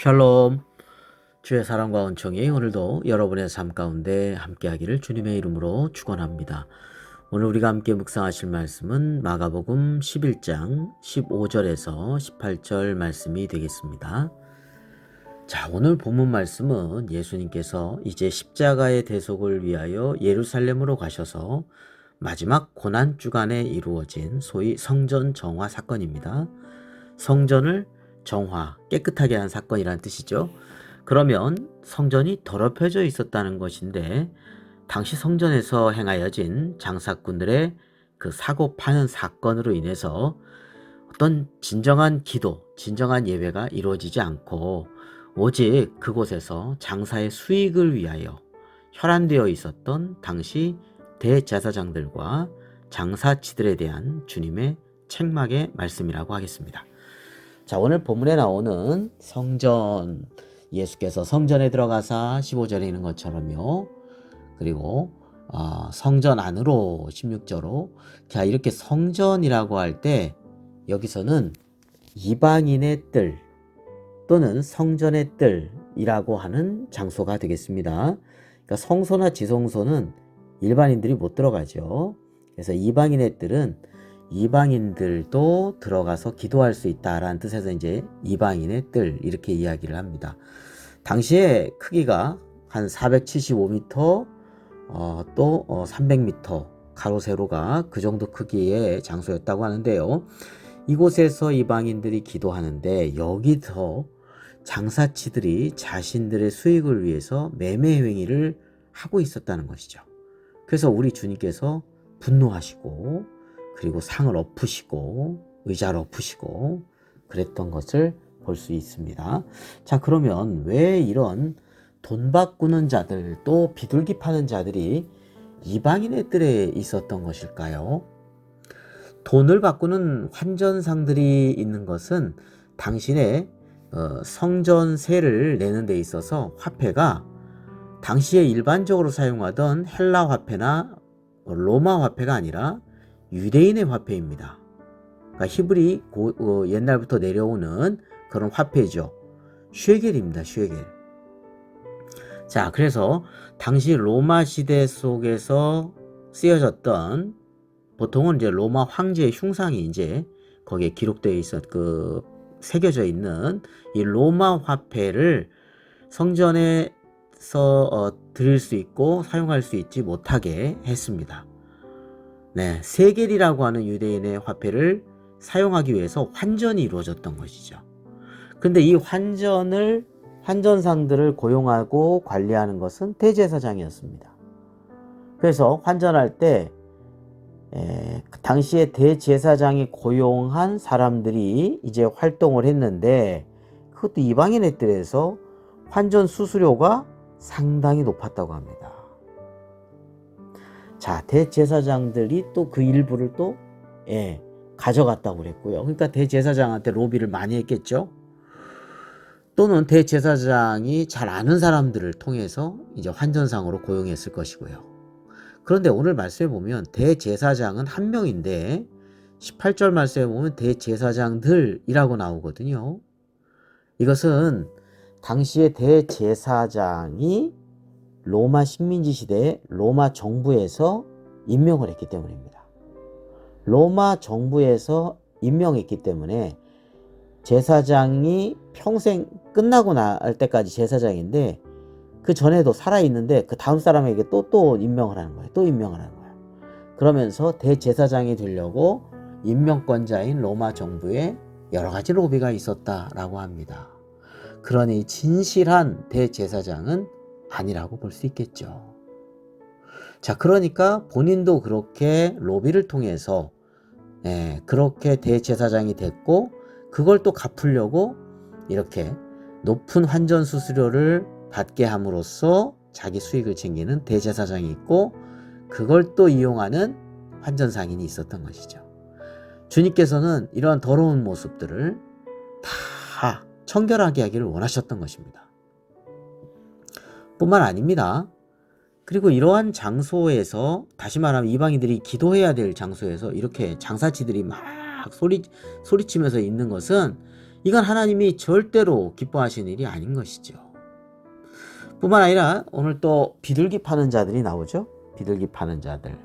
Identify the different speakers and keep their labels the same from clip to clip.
Speaker 1: 샬롬. 주의 사랑과 은총이 오늘도 여러분의 삶 가운데 함께하기를 주님의 이름으로 축원합니다. 오늘 우리가 함께 묵상하실 말씀은 마가복음 11장 15절에서 18절 말씀이 되겠습니다. 자, 오늘 본문 말씀은 예수님께서 이제 십자가의 대속을 위하여 예루살렘으로 가셔서 마지막 고난 주간에 이루어진 소위 성전 정화 사건입니다. 성전을 정화, 깨끗하게 한 사건이란 뜻이죠. 그러면 성전이 더럽혀져 있었다는 것인데 당시 성전에서 행하여진 장사꾼들의 그 사고 파는 사건으로 인해서 어떤 진정한 기도, 진정한 예배가 이루어지지 않고 오직 그곳에서 장사의 수익을 위하여 혈안되어 있었던 당시 대제사장들과 장사치들에 대한 주님의 책망의 말씀이라고 하겠습니다. 자, 오늘 본문에 나오는 성전, 예수께서 성전에 들어가사 15절에 있는 것처럼요. 그리고 성전 안으로 16절로. 자, 이렇게 성전이라고 할 때 여기서는 이방인의 뜰 또는 성전의 뜰이라고 하는 장소가 되겠습니다. 그러니까 성소나 지성소는 일반인들이 못 들어가죠. 그래서 이방인의 뜰은 이방인들도 들어가서 기도할 수 있다라는 뜻에서 이제 이방인의 뜰 이렇게 이야기를 합니다. 당시에 크기가 한 475m 또 300m 가로 세로가 그 정도 크기의 장소였다고 하는데요. 이곳에서 이방인들이 기도하는데 여기서 장사치들이 자신들의 수익을 위해서 매매 행위를 하고 있었다는 것이죠. 그래서 우리 주님께서 분노하시고 그리고 상을 엎으시고 의자를 엎으시고 그랬던 것을 볼 수 있습니다. 자, 그러면 왜 이런 돈 바꾸는 자들 또 비둘기 파는 자들이 이방인의 뜰에 있었던 것일까요? 돈을 바꾸는 환전상들이 있는 것은 당신의 성전세를 내는 데 있어서 화폐가 당시에 일반적으로 사용하던 헬라 화폐나 로마 화폐가 아니라 유대인의 화폐입니다. 그러니까 히브리 옛날부터 내려오는 그런 화폐죠. 쉐겔입니다. 쉐겔. 자, 그래서 당시 로마 시대 속에서 쓰여졌던 보통은 이제 로마 황제의 흉상이 이제 거기에 기록되어 새겨져 있는 이 로마 화폐를 성전에서 드릴 수 있고 사용할 수 있지 못하게 했습니다. 네, 세겔이라고 하는 유대인의 화폐를 사용하기 위해서 환전이 이루어졌던 것이죠. 근데 이 환전상들을 고용하고 관리하는 것은 대제사장이었습니다. 그래서 환전할 때 당시에 대제사장이 고용한 사람들이 이제 활동을 했는데 그것도 이방인의 뜰에서 환전 수수료가 상당히 높았다고 합니다. 자, 대제사장들이 또 그 일부를 또 가져갔다고 그랬고요. 그러니까 대제사장한테 로비를 많이 했겠죠. 또는 대제사장이 잘 아는 사람들을 통해서 이제 환전상으로 고용했을 것이고요. 그런데 오늘 말씀에 보면 대제사장은 한 명인데 18절 말씀에 보면 대제사장들이라고 나오거든요. 이것은 당시에 대제사장이 로마 식민지 시대에 로마 정부에서 임명을 했기 때문입니다. 로마 정부에서 임명했기 때문에 제사장이 평생 끝나고 날 때까지 제사장인데 그 전에도 살아있는데 그 다음 사람에게 또 임명을 하는 거예요. 또 임명을 하는 거예요. 그러면서 대제사장이 되려고 임명권자인 로마 정부에 여러 가지 로비가 있었다라고 합니다. 그러니 진실한 대제사장은 아니라고 볼 수 있겠죠. 자, 그러니까 본인도 그렇게 로비를 통해서 그렇게 대제사장이 됐고 그걸 또 갚으려고 이렇게 높은 환전 수수료를 받게 함으로써 자기 수익을 챙기는 대제사장이 있고 그걸 또 이용하는 환전상인이 있었던 것이죠. 주님께서는 이러한 더러운 모습들을 다 청결하게 하기를 원하셨던 것입니다. 뿐만 아닙니다. 그리고 이러한 장소에서 다시 말하면 이방인들이 기도해야 될 장소에서 이렇게 장사치들이 막 소리치면서 있는 것은 이건 하나님이 절대로 기뻐하시는 일이 아닌 것이죠. 뿐만 아니라 오늘 또 비둘기 파는 자들이 나오죠. 비둘기 파는 자들.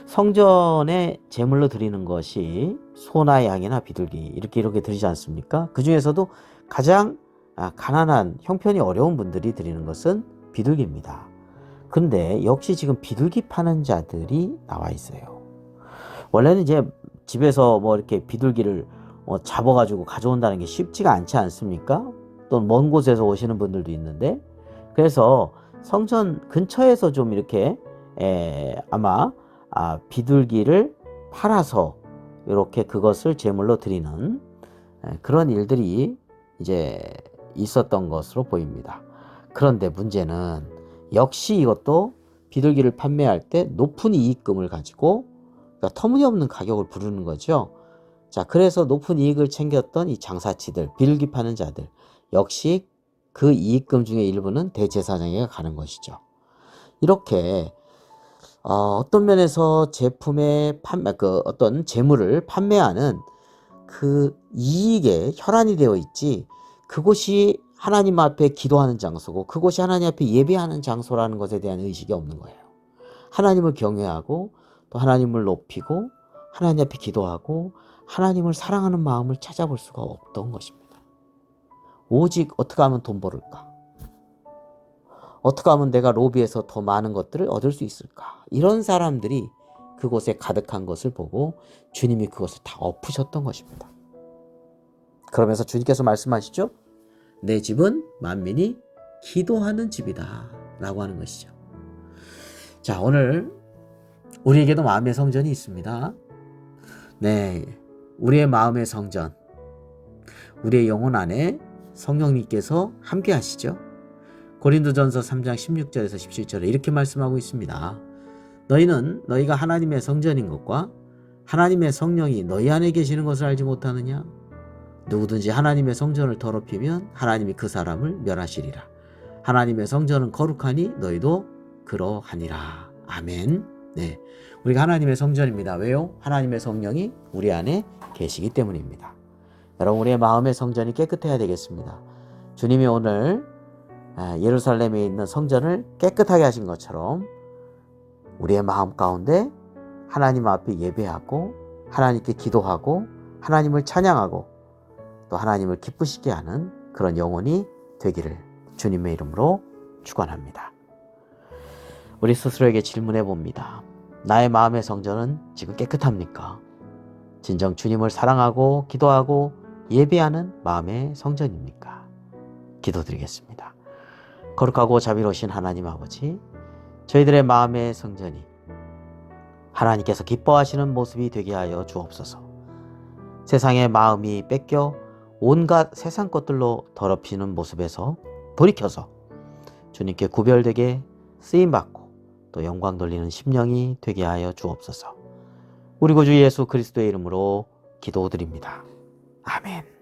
Speaker 1: 성전에 제물로 드리는 것이 소나 양이나 비둘기 이렇게 드리지 않습니까? 그 중에서도 가장 가난한 형편이 어려운 분들이 드리는 것은 비둘기입니다. 근데 역시 지금 비둘기 파는 자들이 나와 있어요. 원래는 이제 집에서 뭐 이렇게 비둘기를 잡아가지고 가져온다는 게 쉽지가 않지 않습니까? 또 먼 곳에서 오시는 분들도 있는데, 그래서 성전 근처에서 좀 이렇게 아마 비둘기를 팔아서 이렇게 그것을 제물로 드리는 그런 일들이 이제 있었던 것으로 보입니다. 그런데 문제는 역시 이것도 비둘기를 판매할 때 높은 이익금을 가지고, 그러니까 터무니없는 가격을 부르는 거죠. 자, 그래서 높은 이익을 챙겼던 이 장사치들, 비둘기 파는 자들, 역시 그 이익금 중에 일부는 대제사장에게 가는 것이죠. 이렇게 어떤 면에서 제품의 판매, 어떤 재물을 판매하는 그 이익에 혈안이 되어 있지, 그곳이 하나님 앞에 기도하는 장소고 그곳이 하나님 앞에 예배하는 장소라는 것에 대한 의식이 없는 거예요. 하나님을 경외하고 또 하나님을 높이고 하나님 앞에 기도하고 하나님을 사랑하는 마음을 찾아볼 수가 없던 것입니다. 오직 어떻게 하면 돈 벌을까? 어떻게 하면 내가 로비에서 더 많은 것들을 얻을 수 있을까? 이런 사람들이 그곳에 가득한 것을 보고 주님이 그것을 다 엎으셨던 것입니다. 그러면서 주님께서 말씀하시죠. 내 집은 만민이 기도하는 집이다 라고 하는 것이죠. 자, 오늘 우리에게도 마음의 성전이 있습니다. 네, 우리의 마음의 성전, 우리의 영혼 안에 성령님께서 함께 하시죠. 고린도전서 3장 16절에서 17절에 이렇게 말씀하고 있습니다. 너희는 너희가 하나님의 성전인 것과 하나님의 성령이 너희 안에 계시는 것을 알지 못하느냐? 누구든지 하나님의 성전을 더럽히면 하나님이 그 사람을 멸하시리라. 하나님의 성전은 거룩하니 너희도 그러하니라. 아멘. 네, 우리가 하나님의 성전입니다. 왜요? 하나님의 성령이 우리 안에 계시기 때문입니다. 여러분, 우리의 마음의 성전이 깨끗해야 되겠습니다. 주님이 오늘 예루살렘에 있는 성전을 깨끗하게 하신 것처럼 우리의 마음 가운데 하나님 앞에 예배하고 하나님께 기도하고 하나님을 찬양하고 또 하나님을 기쁘시게 하는 그런 영혼이 되기를 주님의 이름으로 축원합니다. 우리 스스로에게 질문해 봅니다. 나의 마음의 성전은 지금 깨끗합니까? 진정 주님을 사랑하고 기도하고 예배하는 마음의 성전입니까? 기도드리겠습니다. 거룩하고 자비로우신 하나님 아버지, 저희들의 마음의 성전이 하나님께서 기뻐하시는 모습이 되게 하여 주옵소서. 세상의 마음이 뺏겨 온갖 세상 것들로 더럽히는 모습에서 돌이켜서 주님께 구별되게 쓰임받고 또 영광 돌리는 심령이 되게 하여 주옵소서. 우리 구주 예수 그리스도의 이름으로 기도드립니다. 아멘.